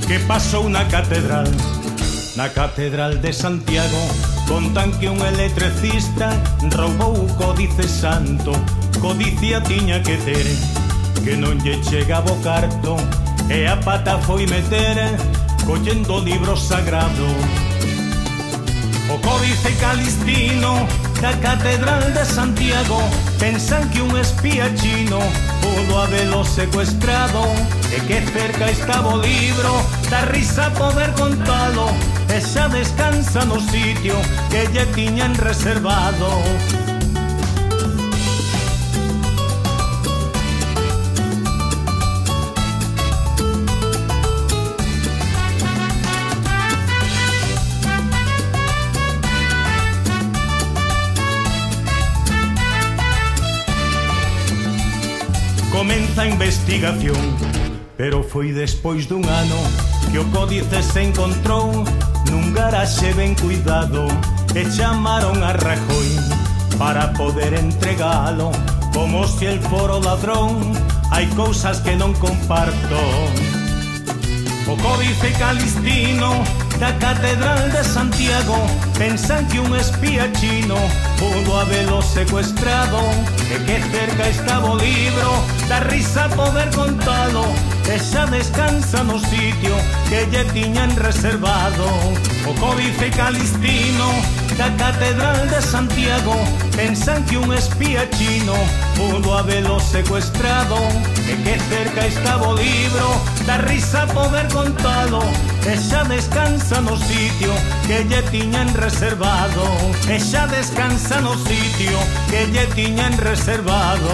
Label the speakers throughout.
Speaker 1: que pasou na catedral. Na catedral de Santiago contan que un electricista roubou o códice santo. Codicia tiña que ter, que non lle chegaba o carto, e a pata foi meter collendo o libro sagrado. O códice calistino da catedral de Santiago pensan que un espía chino pudo habelo secuestrado, e que cerca estaba o libro, da risa poder contalo, e xa descansa no sitio que lle tiñan reservado. Comeza a investigación, pero foi despois dun ano que o códice se encontrou nun garaxe ben cuidado, e chamaron a Rajoy para poder entregalo. Como se el foro ladrón, hai cousas que non comparto. O códice calistino da catedral de Santiago pensan que un espía chino pudo habelo secuestrado, e que cerca estaba o libro, da risa poder contalo, e xa descansa no sitio que lle tiñan reservado. O códice calistino da catedral de Santiago pensan que un espía chino pudo habelo secuestrado, e que cerca estaba o libro, da risa poder contalo, e xa descansa no sitio que lle tiñan reservado, e xa descansa no sitio que lle tiñan reservado.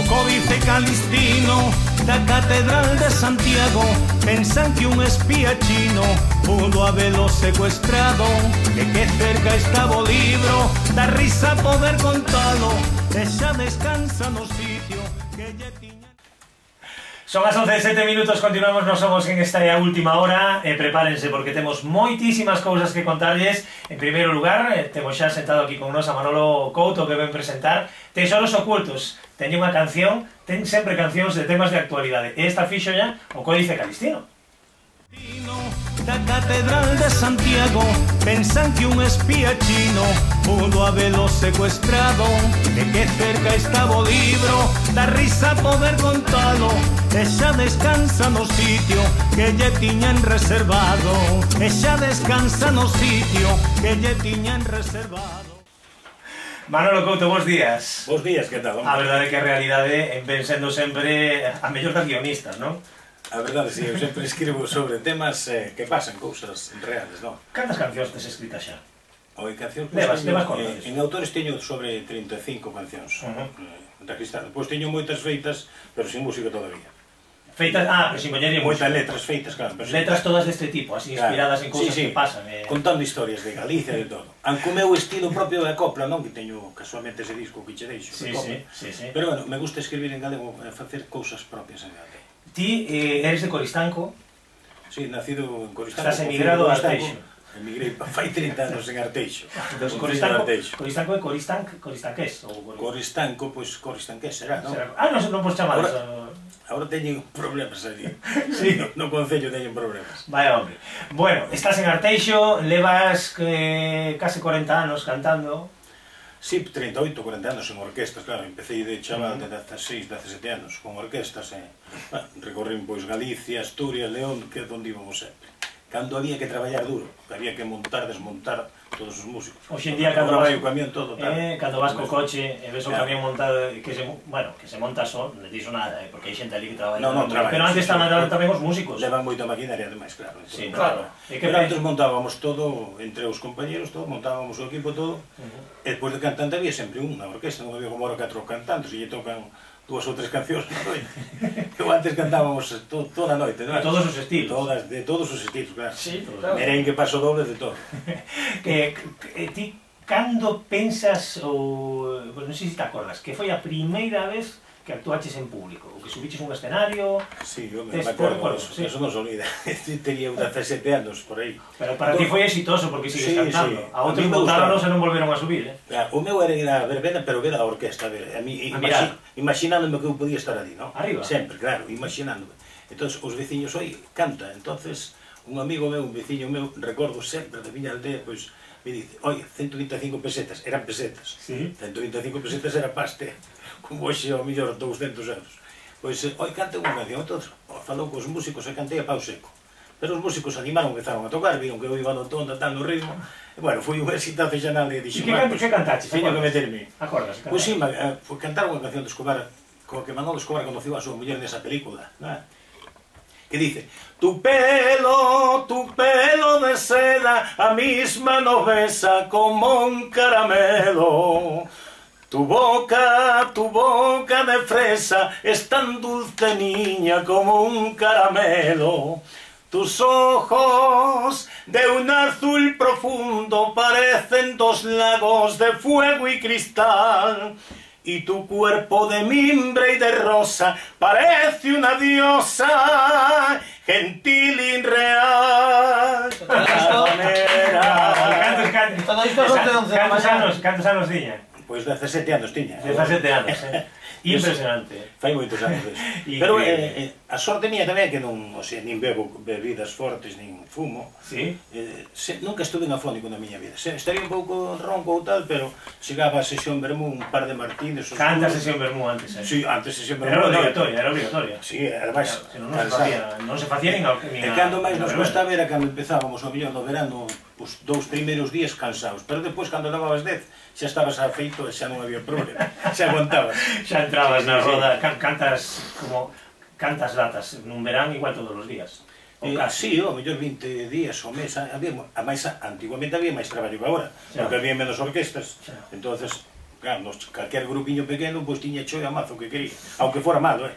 Speaker 1: Códice calistino da catedral de Santiago pensan que un espía chino pudo habelo secuestrado, e que cerca estaba o libro, da risa poder contalo, e xa descansa no sitio que lle tiña.
Speaker 2: Son as 11:07, continuamos, nos somos en esta última hora, e prepárense porque temos moitísimas cousas que contarlles. En primeiro lugar, temos xa sentado aquí con nos a Manolo Couto, que ven presentar Tesoros Ocultos. Teñe unha canción, ten sempre cancións de temas de actualidade, e esta fixo ya o Códice Calistino. Da catedral de Santiago pensan que un espía chino pudo habelo secuestrado, e que cerca estaba o libro, da risa poder contalo, e xa descansa no sitio que lle tiñan reservado, e xa descansa no sitio que lle tiñan reservado.
Speaker 3: Manolo Couto, bons días.
Speaker 4: Bons días, que tal?
Speaker 2: A verdade é que a realidade ven sendo sempre a mellor das guionistas, non?
Speaker 4: A verdade, si, eu sempre escribo sobre temas que pasan, cousas reales, non?
Speaker 2: Cantas cancións tes escritas xa?
Speaker 4: Oi, cancións...
Speaker 2: Levas cortas.
Speaker 4: En autores teño sobre 35 cancións. Depois teño moitas feitas, pero sin música todavía.
Speaker 2: Feitas, pero sin poñerlle
Speaker 4: moitas letras feitas, claro.
Speaker 2: Letras todas deste tipo, así inspiradas en cousas que pasan.
Speaker 4: Contando historias de Galicia e de todo. Aunque o meu estilo propio é a copla, non? Que teño casualmente ese disco que che deixo.
Speaker 2: Sí.
Speaker 4: Pero, bueno, me gusta escribir en galego e facer cousas propias en galego.
Speaker 2: Ti eres de Coristanco?
Speaker 4: Sí, nacido en Coristanco.
Speaker 2: Estás emigrado a Arteixo.
Speaker 4: Emigrei fai 30 anos en Arteixo.
Speaker 2: Coristanco é coristanqués?
Speaker 4: Coristanco, pois coristanqués será, non?
Speaker 2: Non podes chamar eso.
Speaker 4: Agora teñen problemas ali. No concello teñen problemas.
Speaker 2: Vaya, hombre. Bueno, estás en Arteixo, levas case 40 anos cantando.
Speaker 4: Sí, 38, 40 anos en orquestas, claro. Empecé de chaval de 16, 17 anos con orquestas. Recorrín, pois, Galicia, Asturias, León, que é onde íbamos sempre. Cando había que traballar duro, había que montar, desmontar todos os músicos.
Speaker 2: Hoxe en día, cando vas co coche e ves o camión montado, que se monta só, non diso nada, porque hai xente ali que traballa. Pero antes traballaban tamén os músicos.
Speaker 4: Levan moita maquinaria, ademais, claro.
Speaker 2: Sí, claro.
Speaker 4: Pero antes montábamos todo, entre os compañeros, montábamos o equipo todo, e depois de cantante había sempre unha orquesta, non había como ahora 4 cantantes, e lle tocan 2 ou 3 cancións na noite. Eu antes cantábamos toda a noite, non?
Speaker 2: De todos os estilos.
Speaker 4: De todos os estilos, claro.
Speaker 2: Sí, claro.
Speaker 4: Merengue, paso doble, de todo.
Speaker 2: Ti, cando pensas, ou non sei se te acordas, que foi a primeira vez que actuaches en público, ou que subiches un escenario...
Speaker 4: Sí, eu me acordo disso, eso non se olvida. Tenía 17 anos por aí.
Speaker 2: Pero para ti foi exitoso porque sigues cantando. A outros botáronos e non volveron a subir,
Speaker 4: O meu era ir a verbena, pero ver a orquesta, imaginándome que eu podía estar ali, non?
Speaker 2: Arriba?
Speaker 4: Sempre, claro, imaginándome. Entón, os veciños, oi, canta. Entón, un amigo meu, un veciño meu, recordo sempre da miña aldea, pois, me dice, oi, 125 pesetas, eran pesetas. 125 pesetas era paste, como hoxe ao mellor 200 euros. Pois, oi, canta unha canción. Entón, falou cos músicos e cantei a pau seco. Pero os músicos animaron, empezaron a tocar, viron que eu iba no tono, tal, no ritmo. E, bueno, foi un exitazo xanal e dixo...
Speaker 2: E que cantaches?
Speaker 4: Teño que meterme.
Speaker 2: Acordas?
Speaker 4: Pois sí, cantar unha canción de Escobar, coa que Manolo Escobar conociu a súa muller nesa película, non? Que dice: tu pelo de seda, a misma no besa como un caramelo. Tu boca de fresa es tan dulce, niña, como un caramelo. Tus ojos de un azul profundo parecen dos lagos de fuego y cristal. Y tu cuerpo de mimbre y de rosa parece una diosa, gentil y real.
Speaker 2: Cantos anos tiña?
Speaker 4: Pois 17 anos tiña.
Speaker 2: 17 anos, impresionante.
Speaker 4: Fai moitos anos deso. Pero a sorte mía tamén é que non, nin bebo bebidas fortes, nin fumo.
Speaker 2: Sí?
Speaker 4: Nunca estuve afónico na miña vida. Estaría un pouco ronco ou tal, pero chegaba a sesión vermú, un par de martines...
Speaker 2: Canta a sesión vermú antes,
Speaker 4: Sí, antes sesión vermú.
Speaker 2: Era obligatoria.
Speaker 4: Sí, ademais...
Speaker 2: Non se facía nin...
Speaker 4: E cando máis nos gostaba era cando empezábamos o mellor no verano, os 2 primeiros días cansados, pero depois cando levabas 10 xa estabas afeito e xa non había problema, xa aguantabas.
Speaker 2: Xa entrabas na roda, cantas datas nun verán igual todos os días.
Speaker 4: Sí, o mellor 20 días o mes, antiguamente había máis traballo que agora, porque había menos orquestas, entonces, claro, calquer grupiño pequeno, pois tiña cho e amazo que quería, aunque fora malo,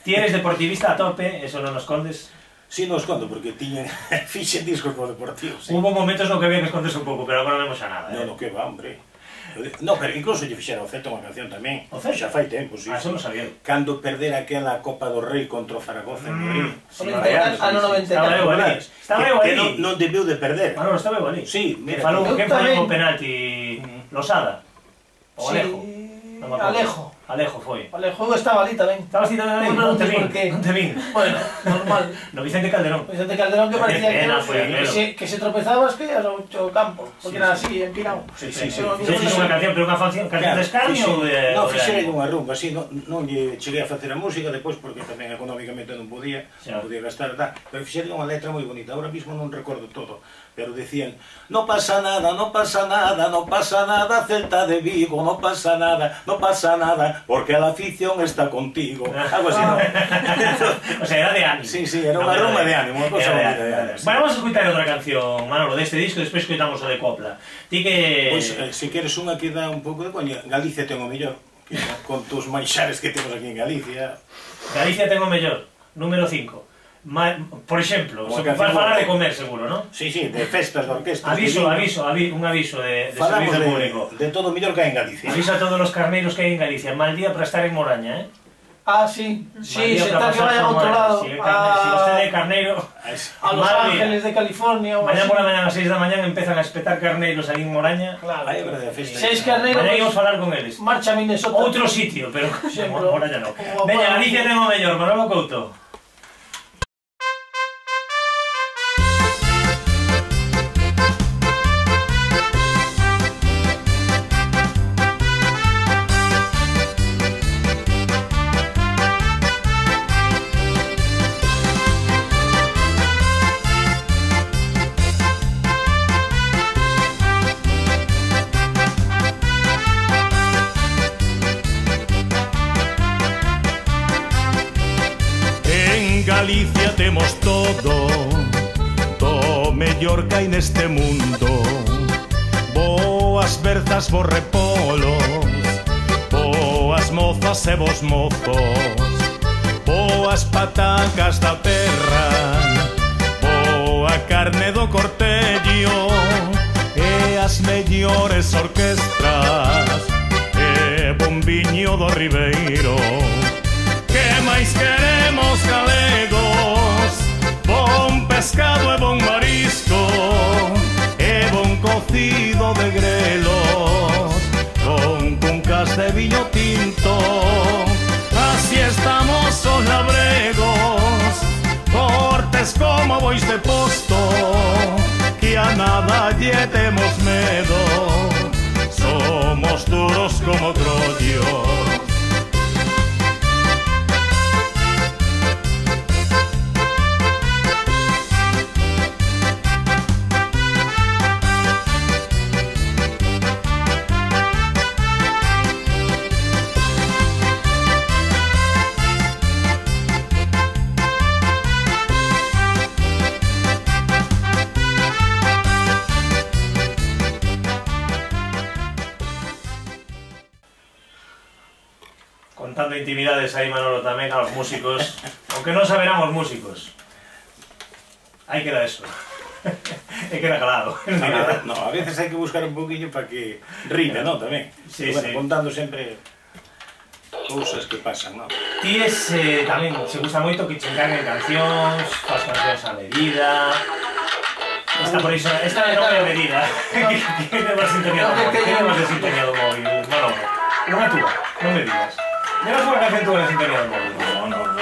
Speaker 2: Ti eres deportivista a tope, eso non nos escondes?
Speaker 4: Sí, non escondo, porque fixen discos co Deportivo.
Speaker 2: Hubo momentos no que había que esconderse un pouco, pero agora non vemos a nada.
Speaker 4: Non, que va, hombre. No, pero incluso lle fixera o Celta unha canción tamén.
Speaker 2: O Celta?
Speaker 4: Xa fai tempo, sí.
Speaker 2: Eso non sabía.
Speaker 4: Cando perdera aquela Copa do Rei contra o Zaragoza en Madrid.
Speaker 5: Ano
Speaker 2: 90. Estaba eu ali.
Speaker 4: Que non debeu de perder.
Speaker 2: Manolo, estaba eu ali.
Speaker 4: Sí, mira.
Speaker 2: Quen falou o penalti? Losada? O Alejo? Alejo foi.
Speaker 5: Alejo estaba ali tamén.
Speaker 2: Estabas ti tamén ali? Non te vin.
Speaker 5: Bueno, normal.
Speaker 2: No Vicente Calderón.
Speaker 5: Vicente Calderón que parecía que se tropezabas que era o campo, porque era así, empinado.
Speaker 4: Sí.
Speaker 2: Fixeches unha canción, pero unha canción de escarnio ou de...
Speaker 4: Non, fixerei unha rumba, así, non lle cheguei a facer a música depois porque tamén económicamente non podía gastar, pero fixerei unha letra moi bonita, ahora mismo non recordo todo, pero decían: no pasa nada, no pasa nada, no pasa nada, Celta de Vigo, no pasa nada, porque la afición está contigo. Algo así, ¿no?
Speaker 2: O sea, era de ánimo.
Speaker 4: Sí, era unha rumba de ánimo, unha cosa bonita de ánimo.
Speaker 2: Bueno, vamos a escutar outra canción, Manolo, deste disco, e despois escutamos o de Copla. Ti que...
Speaker 4: Pois, se queres unha que dá un pouco de coña, Galicia ten o mellor, con tus manxares que temos aquí en Galicia.
Speaker 2: Galicia ten o mellor, número 5. Por exemplo, se vas falar de comer seguro, non?
Speaker 4: Sí, de festas, de orquestas.
Speaker 2: Un aviso de servicio público.
Speaker 4: De todo o mellor que hai en Galicia.
Speaker 2: Aviso a todos os carneiros que hai en Galicia. Mal día para estar en Moraña,
Speaker 5: Ah, sí, se tal que vaya a outro lado.
Speaker 2: Si vostede é carneiro...
Speaker 5: A Los Ángeles de California...
Speaker 2: Mañá por la mañana a 6 da mañana empezan a espetar carneiros ali en Moraña.
Speaker 5: Claro.
Speaker 4: Aí é verdade, festa.
Speaker 5: 6 carneiros...
Speaker 2: Mañá íbamos falar con eles.
Speaker 5: Marcha a Minnesota.
Speaker 2: Outro sitio, pero Moraña non. Veña, Galicia ten o mellor, Manolo Couto.
Speaker 1: Galicia temos todo, do mellor que hai neste mundo. Boas berzas, bos repolos, boas mozas e bos mozos, boas patacas da terra, boa carne do cortello e as mellores orquestras e bombiño do Ribeiro. máis queremos galegos, bon pescado e bon marisco, e bon cocido de grelos, con cuncas de viño tinto. Así estamos os labregos, fortes como bois de posto, que a nada lle temos medo, somos duros como grollos.
Speaker 2: Contando intimidades aí, Manolo, tamén aos músicos, aunque non saberán os músicos. Aí queda eso. E queda calado.
Speaker 4: No, a veces hai que buscar un poquinho para que rime, non, tamén.
Speaker 2: Sí,
Speaker 4: bueno,
Speaker 2: sí.
Speaker 4: Contando sempre cousas que pasan, non?
Speaker 2: Ti tamén, se gusta moito que che encarguen cancións, faz cancións a medida. Esta por iso, esta non é a medida. Que levas sintonía do móvil? Que levas de sintonía do móvil? Manolo, unha túa, non me digas. Levas unha canción túa de sintonía do móvil?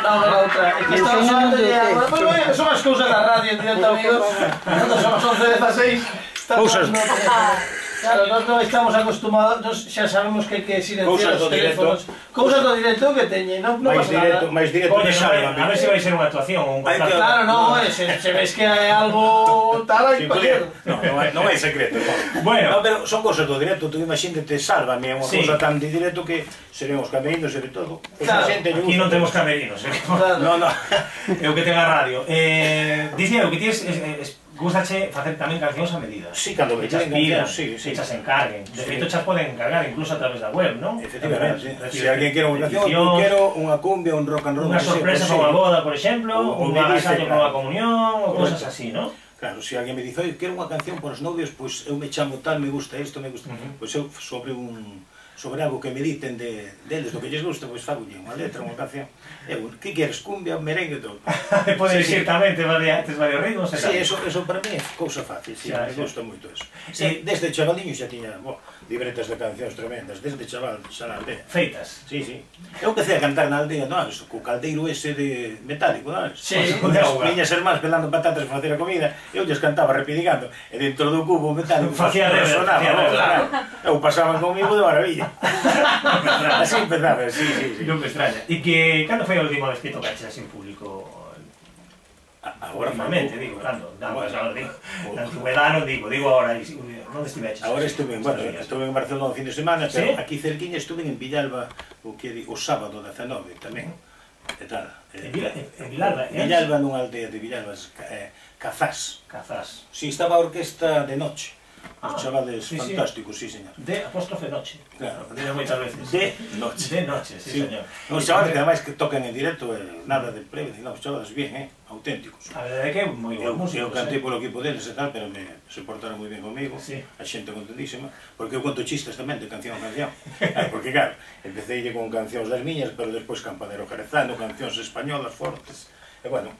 Speaker 5: No, la outra. É que estamos falando de... Bueno, son as cousas da radio, en directo, amigos. Nosotros somos 11:16.
Speaker 4: Cousas...
Speaker 5: Claro, nós non estamos acostumados, nós xa sabemos que hai que silenciar os teléfonos. Cousas do directo que teñen, non pasa nada.
Speaker 4: Mais directo
Speaker 2: Oye,
Speaker 4: que salva.
Speaker 2: a ver se vai ser unha actuación ou un concierto.
Speaker 5: Claro, non, se ves que hai algo tal aí,
Speaker 4: non é secreto.
Speaker 2: Bueno,
Speaker 4: pero son cousas do directo, tú imagínate, sálvame, é unha cousa tan de directo que seremos camerinos e de todo.
Speaker 2: Aquí non temos camerinos,
Speaker 4: Non.
Speaker 2: É o que ten a radio. Dicía, o que tienes gustache facer tamén cancións a medida.
Speaker 4: Sí, cando me
Speaker 2: echas
Speaker 4: pidan,
Speaker 2: sí. Echas encarguen. De feito, echas poden encargar incluso a través da web, non?
Speaker 4: Efectivamente, sí. Se alguén quere unha canción, eu quero unha cumbia, un rock and roll.
Speaker 2: Unha sorpresa para unha boda, por exemplo, un agasallo para unha comunión, ou cosas así, non?
Speaker 4: Claro, se alguén me dice, oi, quero unha canción para os novios, pois eu me chamo tal, me gusta isto, me gusta... Pois eu sobre algo que mediten deles, do que lles gusta, pois fagolle unha letra, unha canción. Eu, que queres, cumbia, merengue, todo.
Speaker 2: Podes ir tamén, tes varios ritmos e tal.
Speaker 4: Sí, eso para mí é cousa fácil, sí, me gusta moito eso. Desde chavaliño xa tiña libretas de cancións tremendas, desde chaval, xa na aldea.
Speaker 2: Feitas.
Speaker 4: Sí. Eu empecé a cantar na aldea, non, co caldeiro ese de metálico, non?
Speaker 2: Sí,
Speaker 4: con as miñas irmás pelando patatas para facer a comida, eu lles cantaba repidigando, e dentro do cubo metálico
Speaker 2: facía
Speaker 4: sonaba, claro. Eu pasaban comigo de maravilla. Así empezaba, sí.
Speaker 2: Non me extraña. E que, cando foi a última vez que tocaches así en público?
Speaker 4: Agora
Speaker 2: últimamente, digo, cando? Na antigüedad non digo agora, onde estiveches?
Speaker 4: Agora estuve en Barcelona o fin de semana, pero aquí cerquiña estuve en Villalba o sábado 19 tamén. E tal.
Speaker 2: En Villalba?
Speaker 4: Villalba nunha aldea de Villalba, Cazás. Si, estaba a orquesta de noche. Os chavales fantásticos, sí, señor.
Speaker 2: De apóstrofe noche.
Speaker 4: Claro.
Speaker 2: Digo moitas veces.
Speaker 4: De noche.
Speaker 2: De noche, sí, señor.
Speaker 4: Os chavales que ademais que tocan en directo, nada de previo, os chavales bien, auténticos.
Speaker 2: A verdade é que é moi bons músicos.
Speaker 4: Eu cantei polo equipo deles e tal, pero se portaron moi ben comigo, a xente contentísima, porque eu conto chistes tamén de canción a canción. Porque claro, empecé con cancións das miñas, pero despois Campanero Jerezano, cancións españolas fortes, e bueno,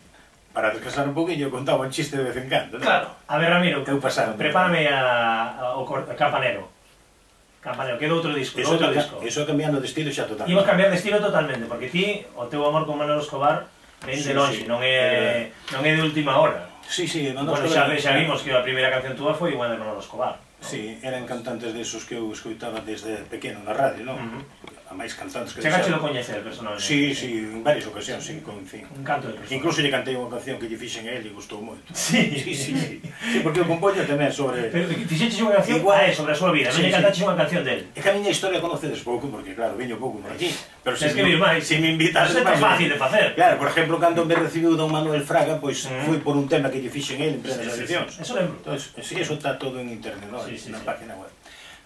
Speaker 4: para descansar un poquinho, contaba un chiste de vez en cando, non?
Speaker 2: Claro. A ver, Ramiro, prepárame o Campanero. Campanero, que é outro disco.
Speaker 4: Iso cambiando de estilo xa totalmente.
Speaker 2: Imos cambiar de estilo totalmente, porque ti, o teu amor con Manolo Escobar, ven de longe, non é de última hora.
Speaker 4: Sí, Manolo
Speaker 2: Escobar. Bueno, xa vimos que a primeira canción túa foi unha de Manolo Escobar.
Speaker 4: Sí, eran cantantes desos que eu escoitaba desde pequeno na radio, non? A máis cantantes que
Speaker 2: chegaste a coñecer personalmente.
Speaker 4: Sí, en varias ocasións, sí, con fin.
Speaker 2: Un canto de persona.
Speaker 4: Incluso lle cantei unha canción que lle fixen a él e gustou moito.
Speaker 2: Sí,
Speaker 4: porque eu compoño tamén sobre...
Speaker 2: Pero fixeches unha canción sobre a súa vida, non lle cantaches unha canción del.
Speaker 4: É que a miña historia conocedes pouco, porque claro, viño pouco por aquí. Pero se me invitases
Speaker 2: máis... É fácil de facer.
Speaker 4: Claro, por exemplo, cando me recibiu don Manuel Fraga, pois foi por un tema que lle fixen a él en plenas eleccións.
Speaker 2: Eso lembro.
Speaker 4: Sí, eso está todo en internet, na página web.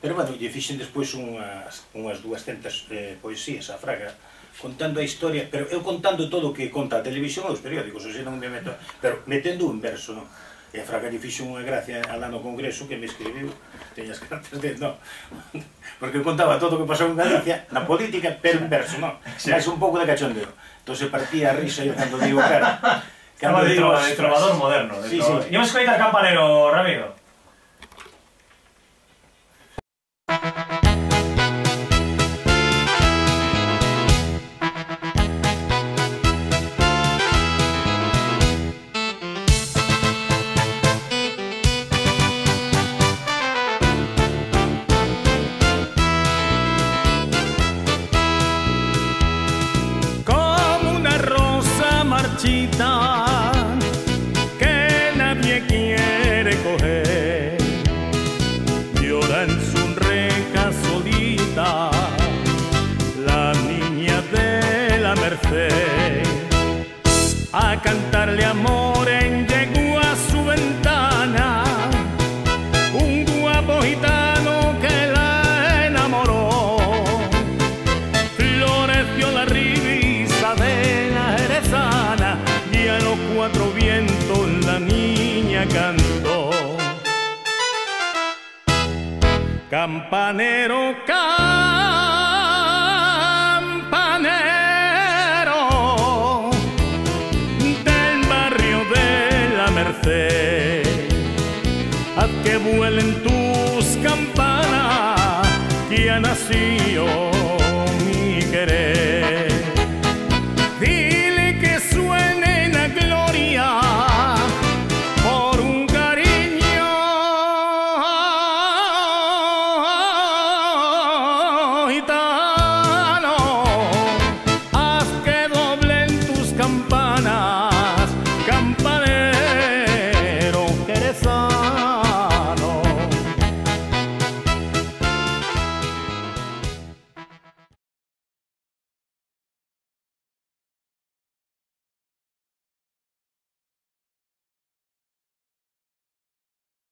Speaker 4: Pero, bueno, lle fixen despois unhas 200 poesías a Fraga, contando a historia, pero eu contando todo o que conta a televisión e os periódicos, ou se non me meto, pero metendo un verso, non? E a Fraga lle fixo unha gracia alá no Congreso que me escribiu, teñas cartas de... No. Porque eu contaba todo o que pasou en Galicia na política, pero en verso, non? Mais un pouco de cachondeo. Entón se partía a risa e cando digo, cara...
Speaker 2: Estaba de trovador moderno. Imos coitar Campanero, Ramiro.
Speaker 1: Que nadie quiere coger, llora en su reja solita la niña de la Merced, a cantarle amor en llegó a su ventana un guapo gitano que la enamoró, floreció la risa de la jerezana y a los cuatro vientos la niña cantó. Campanero, campanero del barrio de la Merced, haz que vuelen tus campanas que ha nacido